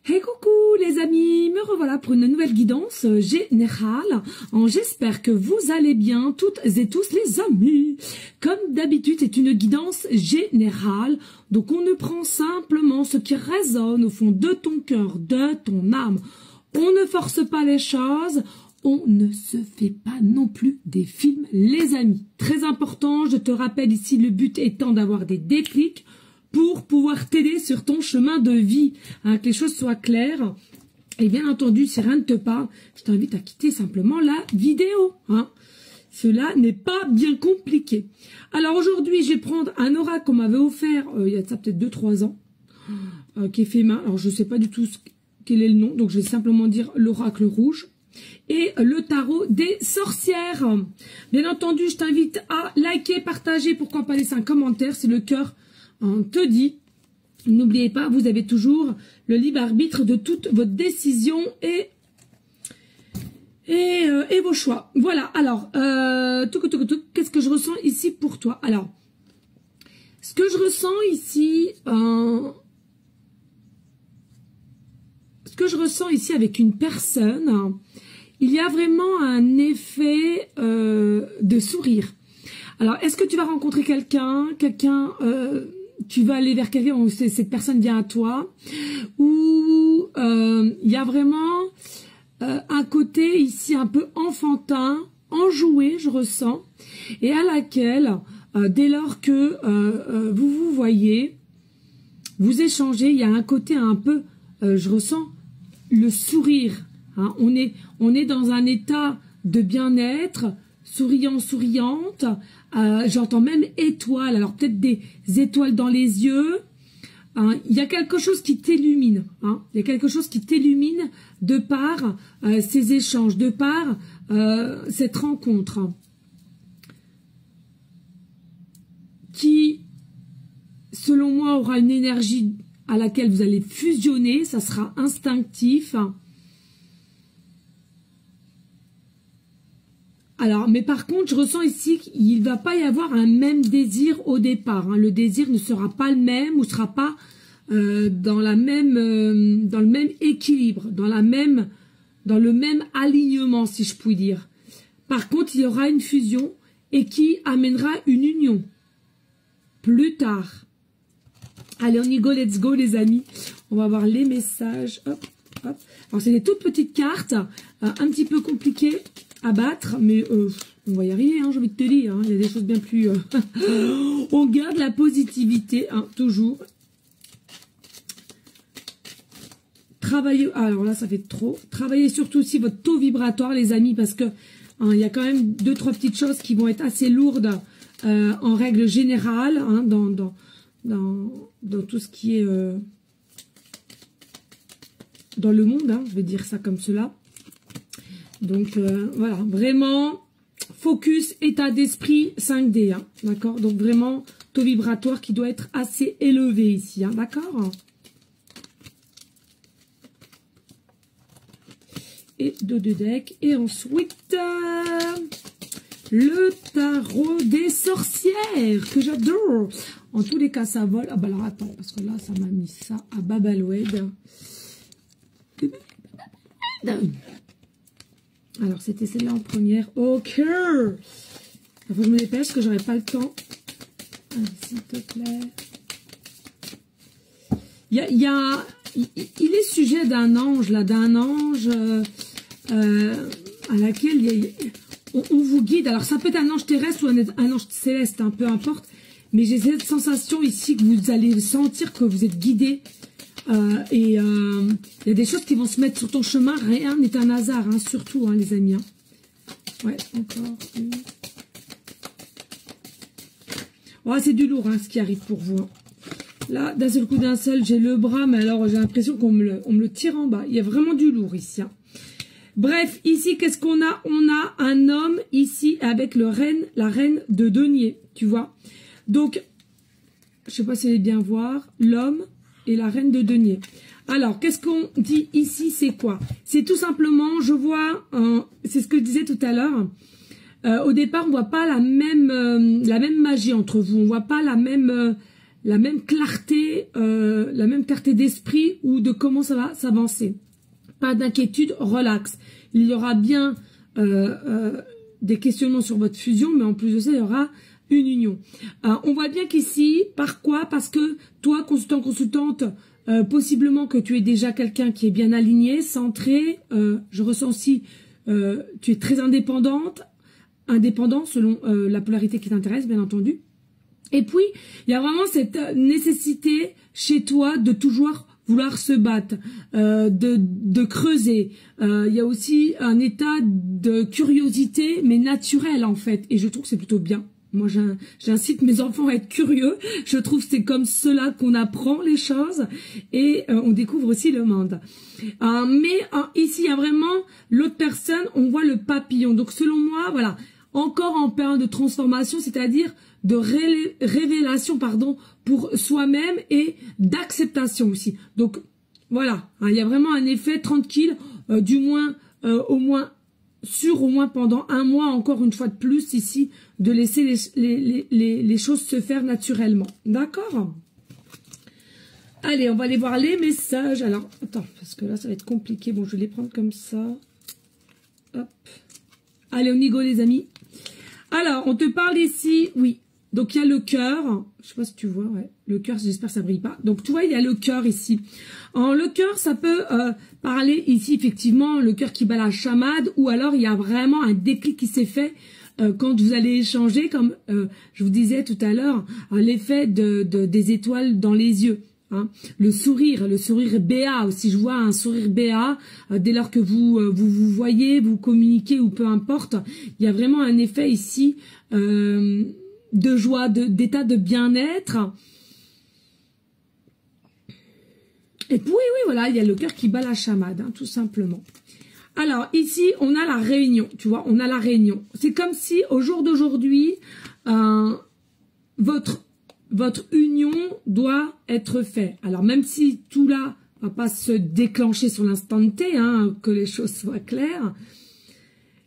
Hey coucou les amis, me revoilà pour une nouvelle guidance générale. J'espère que vous allez bien toutes et tous les amis. Comme d'habitude, c'est une guidance générale. Donc on ne prend simplement ce qui résonne au fond de ton cœur, de ton âme. On ne force pas les choses. On ne se fait pas non plus des films les amis. Très important, je te rappelle ici le but étant d'avoir des déclics pour pouvoir t'aider sur ton chemin de vie, hein, que les choses soient claires. Et bien entendu, si rien ne te parle, je t'invite à quitter simplement la vidéo. Hein. Cela n'est pas bien compliqué. Alors aujourd'hui, je vais prendre un oracle qu'on m'avait offert il y a ça peut-être 2-3 ans, qui est fait main. Alors je ne sais pas du tout quel est le nom, donc je vais simplement dire l'oracle rouge. Et le tarot des sorcières. Bien entendu, je t'invite à liker, partager, pourquoi pas laisser un commentaire si le cœur te dit. N'oubliez pas, vous avez toujours le libre arbitre de toute votre décision et vos choix. Voilà, alors, qu'est-ce que je ressens ici pour toi? Alors, ce que je ressens ici, avec une personne, il y a vraiment un effet de sourire. Alors, est-ce que tu vas rencontrer quelqu'un, tu vas aller vers quelqu'un où cette personne vient à toi, ou il y a vraiment un côté ici un peu enfantin, enjoué, je ressens, et à laquelle, dès lors que vous vous voyez, vous échangez, il y a un côté un peu, je ressens le sourire. Hein, on est dans un état de bien-être, souriant, souriante. J'entends même étoiles. Alors peut-être des étoiles dans les yeux. Hein, il y a quelque chose qui t'illumine. Hein, il y a quelque chose qui t'illumine de par ces échanges, de par cette rencontre, qui, selon moi, aura une énergie à laquelle vous allez fusionner. Ça sera instinctif. Alors, mais par contre, je ressens ici qu'il ne va pas y avoir un même désir au départ. Hein. Le désir ne sera pas le même ou ne sera pas dans le même équilibre, dans le même alignement, si je puis dire. Par contre, il y aura une fusion et qui amènera une union plus tard. Allez, on y go, let's go les amis. On va voir les messages. Hop, hop. Alors, c'est des toutes petites cartes, un petit peu compliquées à battre, mais on va y arriver, hein, j'ai envie de te dire. Hein, il y a des choses bien plus... on garde la positivité, hein, toujours. Travaillez... Alors là, ça fait trop. Travaillez surtout aussi votre taux vibratoire, les amis, parce que hein, il y a quand même 2-3 petites choses qui vont être assez lourdes en règle générale, hein, dans tout ce qui est... dans le monde, hein, je vais dire ça comme cela. Donc voilà, vraiment focus, état d'esprit 5D, hein, d'accord? Donc vraiment taux vibratoire qui doit être assez élevé ici, hein, d'accord? Et deux decks, et ensuite le tarot des sorcières que j'adore. En tous les cas, ça vole. Ah bah alors attends, parce que là, ça m'a mis ça à Babaloued. Alors, c'était celle-là en première. Ok. Il faut que je me dépêche, que j'aurai pas le temps. S'il te plaît. Il est sujet d'un ange, là, d'un ange à laquelle on vous guide. Alors, ça peut être un ange terrestre ou un ange céleste, hein, peu importe. Mais j'ai cette sensation ici que vous allez sentir que vous êtes guidé. Il y a des choses qui vont se mettre sur ton chemin, rien n'est un hasard, hein, surtout, hein, les amis. Hein. Ouais, encore une. Oh, c'est du lourd, hein, ce qui arrive pour vous. Hein. Là, d'un seul coup, j'ai le bras, mais alors j'ai l'impression qu'on me le tire en bas. Il y a vraiment du lourd ici. Hein. Bref, ici, qu'est-ce qu'on a? On a un homme ici avec la reine de denier, tu vois. Donc, je sais pas si vous allez bien voir, l'homme et la reine de denier. Alors, qu'est-ce qu'on dit ici? C'est quoi? C'est tout simplement, je vois, c'est ce que je disais tout à l'heure, au départ, on voit pas la même magie entre vous, on voit pas la même la même clarté d'esprit ou de comment ça va s'avancer. Pas d'inquiétude, relax. Il y aura bien des questionnements sur votre fusion, mais en plus de ça, il y aura une union. On voit bien qu'ici, par quoi? Parce que toi, consultant, consultante, possiblement que tu es déjà quelqu'un qui est bien aligné, centré. Je ressens aussi, tu es très indépendant selon la polarité qui t'intéresse, bien entendu. Et puis, il y a vraiment cette nécessité chez toi de toujours vouloir se battre, de creuser. Il y a aussi un état de curiosité, mais naturel en fait. Et je trouve que c'est plutôt bien. Moi, j'incite mes enfants à être curieux. Je trouve que c'est comme cela qu'on apprend les choses et on découvre aussi le monde. Ici, il y a vraiment l'autre personne, on voit le papillon. Donc, selon moi, voilà, encore en période de transformation, c'est-à-dire de révélation, pardon, pour soi-même et d'acceptation aussi. Donc, voilà, hein, il y a vraiment un effet tranquille, du moins, au moins pendant un mois, encore une fois de plus ici, de laisser les choses se faire naturellement. D'accord? Allez, on va aller voir les messages. Alors, attends, parce que là, ça va être compliqué. Bon, je vais les prendre comme ça. Hop. Allez, on y go, les amis. Alors, on te parle ici, oui. Donc, il y a le cœur. Je sais pas si tu vois, ouais. Le cœur, j'espère que ça brille pas. Donc, tu vois, il y a le cœur ici. Le cœur, ça peut parler ici, effectivement, le cœur qui bat la chamade. Ou alors, il y a vraiment un déclic qui s'est fait quand vous allez échanger, comme je vous disais tout à l'heure, l'effet des étoiles dans les yeux. Hein. Le sourire béat aussi. Je vois un sourire béat dès lors que vous voyez, vous communiquez ou peu importe. Il y a vraiment un effet ici de joie, d'état de bien-être. Et puis oui, voilà, il y a le cœur qui bat la chamade, hein, tout simplement. Alors ici, on a la réunion, tu vois, on a la réunion. C'est comme si au jour d'aujourd'hui, votre union doit être faite. Alors même si tout là va pas se déclencher sur l'instant T, hein, que les choses soient claires,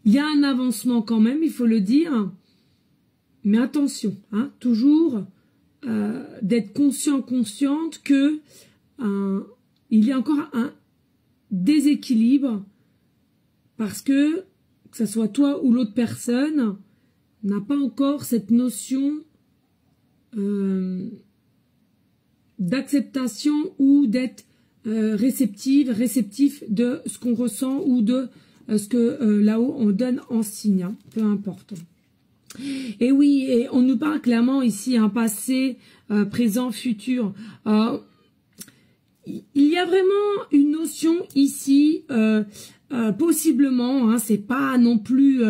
il y a un avancement quand même, il faut le dire. Mais attention, hein, toujours d'être consciente que il y a encore un déséquilibre parce que ce soit toi ou l'autre personne n'a pas encore cette notion d'acceptation ou d'être réceptif de ce qu'on ressent ou de ce que là-haut on donne en signe, hein, peu importe. Et oui, et on nous parle clairement ici un passé, présent, futur. Il y a vraiment une notion ici, possiblement, hein, c'est pas non plus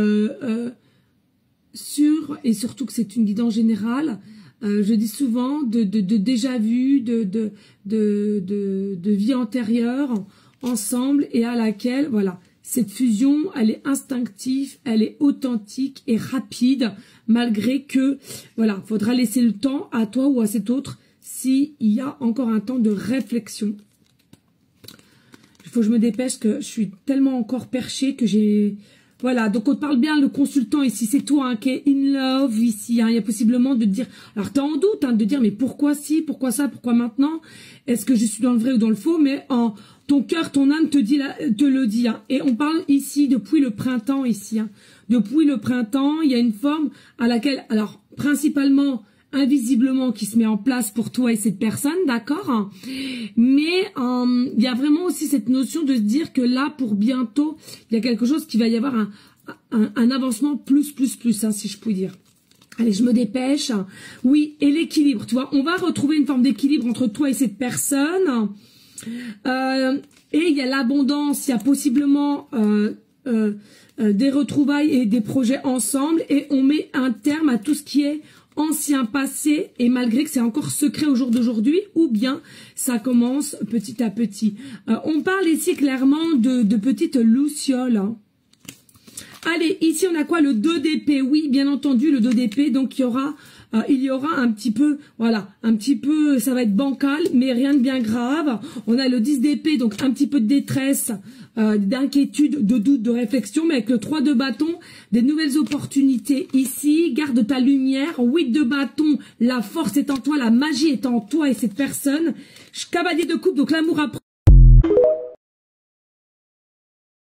sûr, et surtout que c'est une guidance générale. Je dis souvent de déjà vu, de vie antérieure ensemble et à laquelle, voilà, cette fusion, elle est instinctive, elle est authentique et rapide, malgré que, voilà, faudra laisser le temps à toi ou à cet autre s'il y a encore un temps de réflexion. Il faut que je me dépêche, que je suis tellement encore perchée que j'ai... Voilà, donc on te parle bien, le consultant ici, c'est toi hein, qui est in love ici. Hein, il y a possiblement de te dire, alors tu as en doute, hein, de dire, mais pourquoi si, pourquoi ça, pourquoi maintenant? Est-ce que je suis dans le vrai ou dans le faux? Mais ton cœur, ton âme te le dit. Hein. Et on parle ici depuis le printemps ici. Hein. Depuis le printemps, il y a une forme à laquelle, alors principalement, invisiblement, qui se met en place pour toi et cette personne, d'accord, hein. Mais il y a vraiment aussi cette notion de se dire que là, pour bientôt, il y a quelque chose qui va y avoir un avancement plus, hein, si je puis dire. Allez, je me dépêche. Oui, et l'équilibre, tu vois, on va retrouver une forme d'équilibre entre toi et cette personne. Et il y a l'abondance, il y a possiblement des retrouvailles et des projets ensemble, et on met un terme à tout ce qui est ancien passé, et malgré que c'est encore secret au jour d'aujourd'hui, ou bien ça commence petit à petit. On parle ici clairement de petites lucioles. Hein. Allez, ici on a quoi? Le 2 d'épée. Oui, bien entendu, le 2 d'épée. Donc il y aura il y aura un petit peu, voilà, un petit peu, ça va être bancal, mais rien de bien grave. On a le 10 d'épée, donc un petit peu de détresse, d'inquiétude, de doute, de réflexion, mais avec le 3 de bâton, des nouvelles opportunités ici. Garde ta lumière. 8 de bâton, la force est en toi, la magie est en toi et cette personne. Cavalier de coupe, donc l'amour approche.